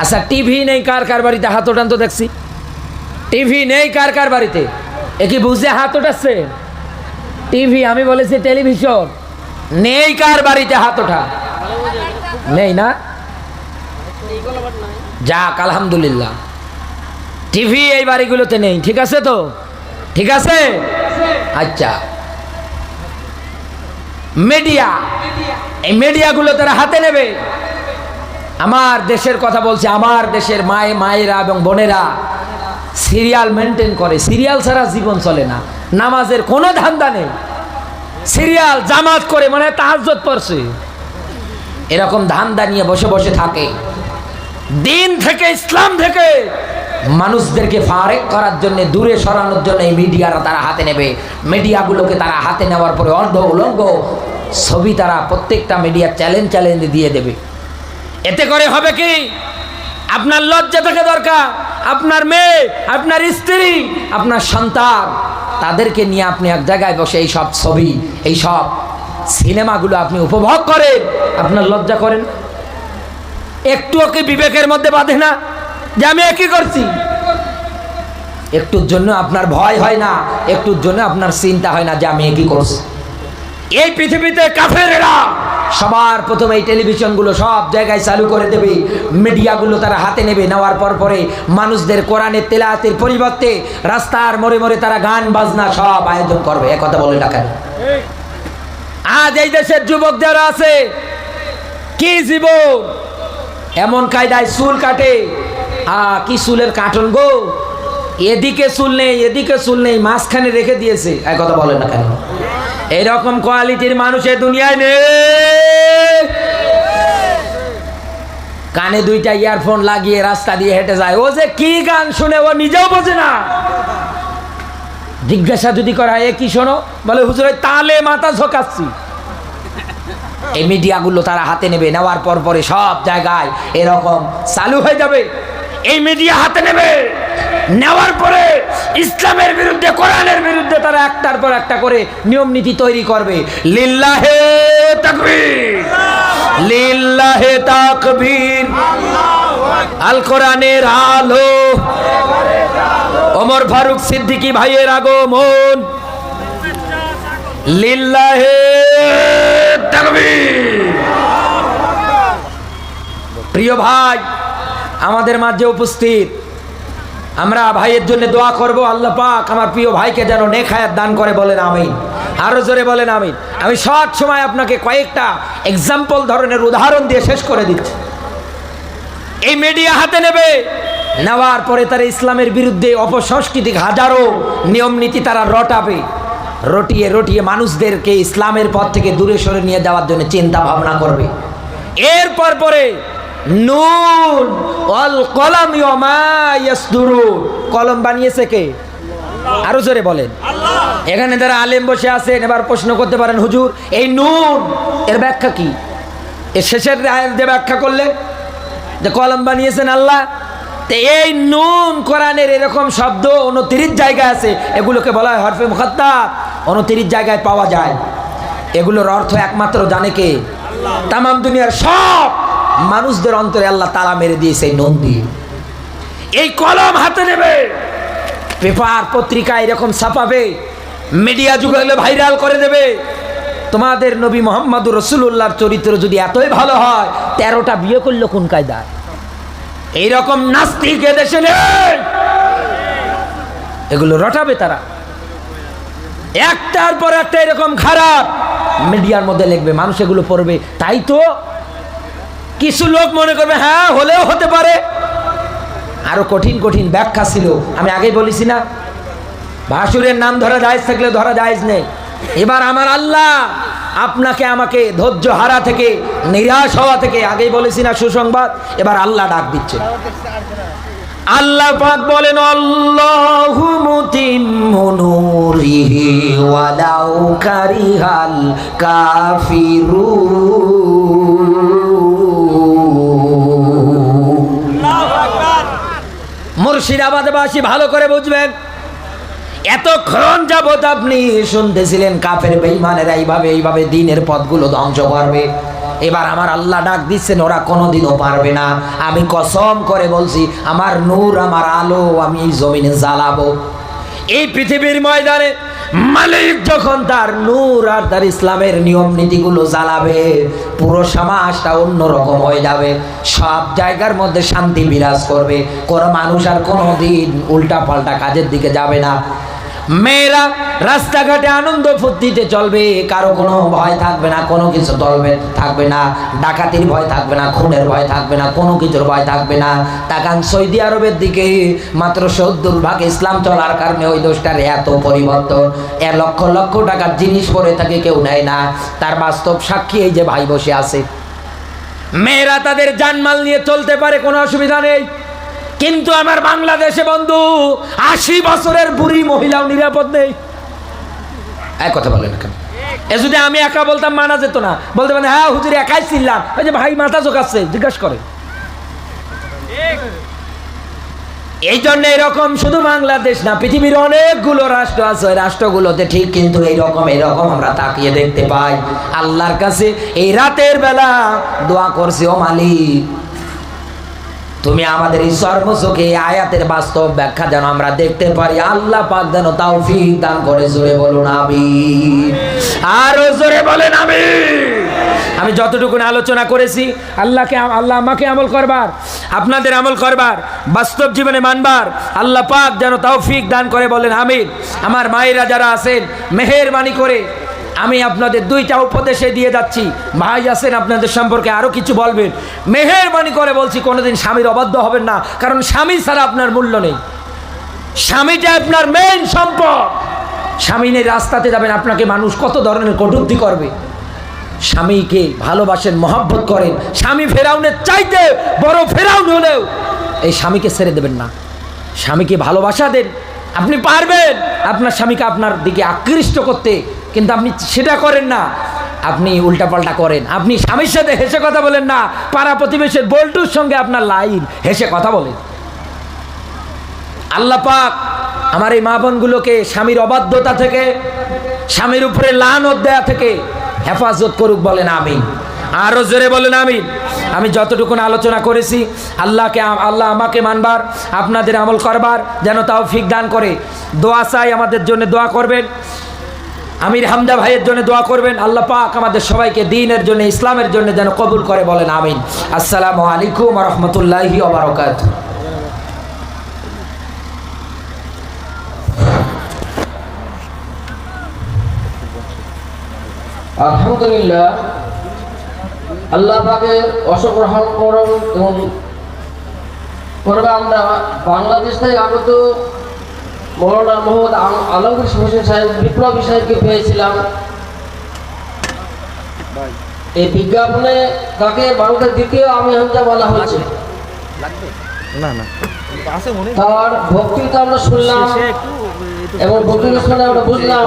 আচ্ছা টিভি নেই কার কার বাড়িতে? হাত ওঠান তো দেখছি। টিভি নেই কার কার বাড়িতে? এ কি বুঝে হাত ওঠাচ্ছে? টিভি, আমি বলেছি টেলিভিশন নেই কার বাড়িতে? হাত ওঠা। নেই না? যাক আলহামদুলিল্লাহ, টিভি এই বাড়িগুলোতে নেই। ঠিক আছে তো? ঠিক আছে। আচ্ছা, মিডিয়া, এই মিডিয়াগুলো তারা হাতে নেবে। আমার দেশের কথা বলছে, আমার দেশের মায়েরা এবং বোনেরা সিরিয়াল মেনটেন করে। সিরিয়াল ছাড়া জীবন চলে না। নামাজের কোনো ধান্দা নেই, সিরিয়াল জামাত করে মানে তাহাজ্জুদ পড়ছে, এরকম ধান্দা নিয়ে বসে বসে থাকে। দিন থেকে, ইসলাম থেকে মানুষদেরকে ফারেক করার জন্য, দূরে সরানোর জন্য এই মিডিয়ারা তারা হাতে নেবে। মিডিয়াগুলোকে তারা হাতে নেওয়ার পরে অর্ধ উলঙ্গ ছবি তারা প্রত্যেকটা মিডিয়া চ্যালেঞ্জ দিয়ে দেবে। এতে করে হবে কি? আপনার লজ্জা থাকা দরকার। আপনার মেয়ে, আপনার স্ত্রী, আপনার সন্তান, তাদেরকে নিয়ে আপনি এক জায়গায় বসে এই সব ছবি, এই সব সিনেমাগুলো আপনি উপভোগ করেন, আপনার লজ্জা করেন? একটুও কি বিবেকের মধ্যে বাঁধে না যে আমি একই করছি? একটুর জন্য আপনার ভয় হয় না, একটুর জন্য আপনার চিন্তা হয় না যে আমি একই করছি? এই পৃথিবীতে কাফেরেরা সবার প্রথমে এই টেলিভিশনগুলো সব জায়গায় চালু করে দেবে, মিডিয়াগুলো তারা হাতে নেবে। নেওয়ার পরে মানুষদের কোরআনের তেলাওয়াতের পরিবর্তে রাস্তার মোড়ে মোড়ে তারা গান বাজনা সব আয়োজন করবে। এ কথা বলে না কেন? আজ এই দেশের যুবক যারা আছে, কি জীবন, এমন কায়দায় চুল কাটে। কি চুলের কাটন গো! এদিকে চুল নেই, এদিকে চুল নেই, মাঝখানে রেখে দিয়েছে। এক কথা বলে না কেন? এইরকম কোয়ালিটির মানুষের দুনিয়ায় নেই। কানে দুইটা ইয়ারফোন লাগিয়ে রাস্তা দিয়ে হেঁটে যায়। ও যে কি গান শুনে ও নিজেও বোঝে না। জিজ্ঞাসা যদি করা হয়, এ কি শোনো? বলে হুজুর তালে মাথা ঝোঁকাচ্ছি। এই মিডিয়াগুলো তারা হাতে নেবে। নেওয়ার পরে সব জায়গায় এরকম চালু হয়ে যাবে। এই মিডিয়া হাতে নেবে, নেওয়ার পরে ইসলামের বিরুদ্ধে, কোরআনের বিরুদ্ধে তারা একটার পর একটা করে নিয়ম নীতি তৈরি করবে। লিল্লাহে তাকবীর, লিল্লাহে তাকবীর, আল কোরআনের আলো, ওমর ফারুক সিদ্দিকী ভাইয়ের আগমন, লিল্লাহে তাকবীর। প্রিয় ভাই, আমাদের মাঝে উপস্থিত, আমরা ভাইয়ের জন্য দোয়া করব। আল্লাহ পাক আমার প্রিয় ভাইকে যেন নেক হায়াত দান করে। বলেন আমিন। আরো জোরে বলেন আমিন। আমি শর্ট সময় আপনাকে কয়েকটা এক্সাম্পল ধরনের উদাহরণ দিয়ে শেষ করে দিচ্ছি। এই মিডিয়া হাতে নেবে, নেওয়ার পরে তারা ইসলামের বিরুদ্ধে অপসংস্কৃতিক হাজারো নিয়ম নীতি তারা রটিয়ে মানুষদেরকে ইসলামের পথ থেকে দূরে সরে নিয়ে যাওয়ার জন্য চিন্তা ভাবনা করবে। এরপর পরে নুন ওয়াল কলম ওয়া ইয়াসদুরুন, কলম বানিয়েছে কে? আরো জোরে বলেন। এখানে যারা আলেম বসে আছেন, এবার প্রশ্ন করতে পারেন, হুজুর এই নুন এর ব্যাখ্যা কি? এর শেষের আয়াত দিয়ে ব্যাখ্যা করলে যে কলম বানিয়েছেন আল্লাহ। তো এই নুন কোরআনের এরকম শব্দ 29 জায়গায় আছে। এগুলোকে বলা হয় হরফে মুখাত্তাব। 29 জায়গায় পাওয়া যায়। এগুলোর অর্থ একমাত্র জানে কে? তাম দুনিয়ার সব মানুষদের অন্তরে আল্লাহ তালা মেরে দিয়েছে এই নুন দিয়ে। এই কলম হাতে নেবে, পেপার পত্রিকা এরকম ছাপাবে, মিডিয়া যুগ হলে ভাইরাল করে দেবে। তোমাদের নবী মুহাম্মদুর রাসূলুল্লাহর চরিত্র যদি এতই ভালো হয়, 13টা বিয়ে করলো কোন কায়দায়? এইরকম নাস্তিক এদেশে নেই। এগুলো রটাবে তারা, একটার পর একটা এরকম খারাপ মিডিয়ার মধ্যে লিখবে, মানুষ এগুলো পড়বে। তাই তো কিছু লোক মনে করবে হ্যাঁ হলেও হতে পারে। আরো কঠিন কঠিন ব্যাখ্যা ছিল, আমি আগেই বলেছি না, ভাসুরের নাম ধরা জায়েজ থাকলে ধরা জায়েজ নেই। এবার আমার আল্লাহ আপনাকে আমাকে ধৈর্য হারা থেকে, নিরাশ হওয়া থেকে, আগেই বলেছি না সুসংবাদ, এবার আল্লাহ ডাক দিচ্ছে। আল্লাহ পাক বলেন আল্লাহু মুতিম্মু নূরিহি ওয়ালাউ কারিহাল কাফিরুন। মুর্শিদাবাদবাসী ভালো করে বুঝবেন, এতক্ষণ যাবত আপনি শুনতেছিলেন কাফের বেঈমানেরা এইভাবে দিনের পথগুলো ধ্বংস করবে, এবার আমার আল্লাহ ডাক দিচ্ছেন, ওরা কোনোদিনও পারবে না। আমি কসম করে বলছি, আমার নূর, আমার আলো আমি এই জমিনে জ্বালাবো। এই পৃথিবীর ময়দানে মালিক যখন তার নূর আর তার ইসলামের নিয়ম নীতিগুলো জ্বালাবে, পুরো সমাজটা অন্যরকম হয়ে যাবে। সব জায়গার মধ্যে শান্তি বিরাজ করবে, কোনো মানুষ আর কোনোদিন উল্টা পাল্টা কাজের দিকে যাবে না। মেয়েরা রাস্তাঘাটে আনন্দ ফুর্তিতে চলবে, কারো কোনো ভয় থাকবে না, কোনো কিছু থাকবে না, ডাকাতির ভয় থাকবে না, খুনের ভয় থাকবে না, কোনো কিছুর ভয় থাকবে না। তাকান সৌদি আরবের দিকে, মাত্র 70% ইসলাম চলার কারণে ওই দেশটার এত পরিবর্তন। লক্ষ লক্ষ টাকার জিনিস পরে থাকে, কেউ নেয় না। তার বাস্তব সাক্ষী এই যে ভাই বসে আছে। মেয়েরা তাদের জানমাল নিয়ে চলতে পারে, কোনো অসুবিধা নেই। কিন্তু আমার বাংলাদেশে বন্ধু 80 বছরের বুড়ি মহিলাও নিরাপদ নেই। এক কথা বলেন কেন? এ যদি আমি একা বলতাম মানা যেত না, বলতে পারেন হ্যাঁ হুজুর একাই ছিলাম, ওই যে ভাই মাথা চোখাচ্ছে, জিজ্ঞাসা করে। এই জন্য এরকম শুধু বাংলাদেশ না, পৃথিবীর অনেকগুলো রাষ্ট্র আছে, ওই রাষ্ট্রগুলোতে ঠিক কিন্তু এইরকম আমরা তাকিয়ে দেখতে পাই। আল্লাহর কাছে এই রাতের বেলা দোয়া করছি, ও মালিক তুমি আমাদের এই সর্বচোখে আয়াতের বাস্তব ব্যাখ্যা যেন আমরা দেখতে পারি। আল্লাহ পাক যেন তৌফিক দান করে। জোরে বলুন আমিন, আরো জোরে বলেন আমিন। আমি যতটুকু আলোচনা করেছি, আল্লাহ আমাকে আমল করবার, আপনাদের আমল করবার, বাস্তব জীবনে মানবার আল্লাহ পাক যেন তৌফিক দান করে। বলেন আমিন। আমার মায়েরা যারা আছেন, মেহেরবানি করে আমি আপনাদের 2টা উপদেশে দিয়ে যাচ্ছি। ভাই আছেন, আপনাদের সম্পর্কে আরো কিছু বলবেন, মেহেরবানি করে বলছি কোনোদিন স্বামীর অবাধ্য হবেন না, কারণ স্বামী ছাড়া আপনার মূল্য নেই। স্বামীটা আপনার মেইন সম্পদ। স্বামী নেই রাস্তাতে যাবেন, আপনাকে মানুষ কত ধরনের কটূক্তি করবে। স্বামীকে ভালোবাসেন, মহব্বত করেন। স্বামী ফেরাউনের চাইতে বড় ফেরাউন হলেও এই স্বামীকে ছেড়ে দেবেন না। স্বামীকে ভালোবাসা দেন। আপনি পারবেন আপনার স্বামীকে আপনার দিকে আকৃষ্ট করতে, কিন্তু আপনি সেটা করেন না, আপনি উল্টাপাল্টা করেন। আপনি স্বামীর সাথে হেসে কথা বলেন না, পাড়া প্রতিবেশীর বল্টুর সঙ্গে আপনার লাইন হেসে কথা বলেন। আল্লাহ পাক আমার এই মা বোনগুলোকে স্বামীর অবাধ্যতা থেকে, স্বামীর উপরে লানত দেয়া থেকে হেফাজত করুক। বলেন আমিন, আরো জোরে বলেন আমিন। আমি যতটুকু আলোচনা করেছি, আল্লাহ আমাকে মানবার, আপনাদের আমল করবার যেন তৌফিক দান করে। দোয়া চাই, আমাদের জন্য দোয়া করবেন। আমির হামজা ভাইয়ের জন্য দোয়া করবেন। আল্লাহ পাক আমাদের সবাইকে দ্বীনের জন্য, ইসলামের জন্য যেন কবুল করে। বলেন আমিন। আসসালামু আলাইকুম ওয়া রাহমাতুল্লাহি ওয়া বারাকাতুহু। আলহামদুলিল্লাহ, আল্লাহ পাকের অসংখ্য রহমত করুন এবং করবে। আমরা বাংলাদেশ থেকে আগত মৌলানা মোহাম্মদ আলমগীর হোসেন সাহেব, বিপ্লবী সাহেবকে পেয়েছিলাম। এই বিজ্ঞাপনে তাকে বাংলাদেশ দ্বিতীয় আমি হামজা বলা হয়েছে। তার বক্তৃতা আমরা শুনলাম এবং বক্তৃতা শুনে আমরা বুঝলাম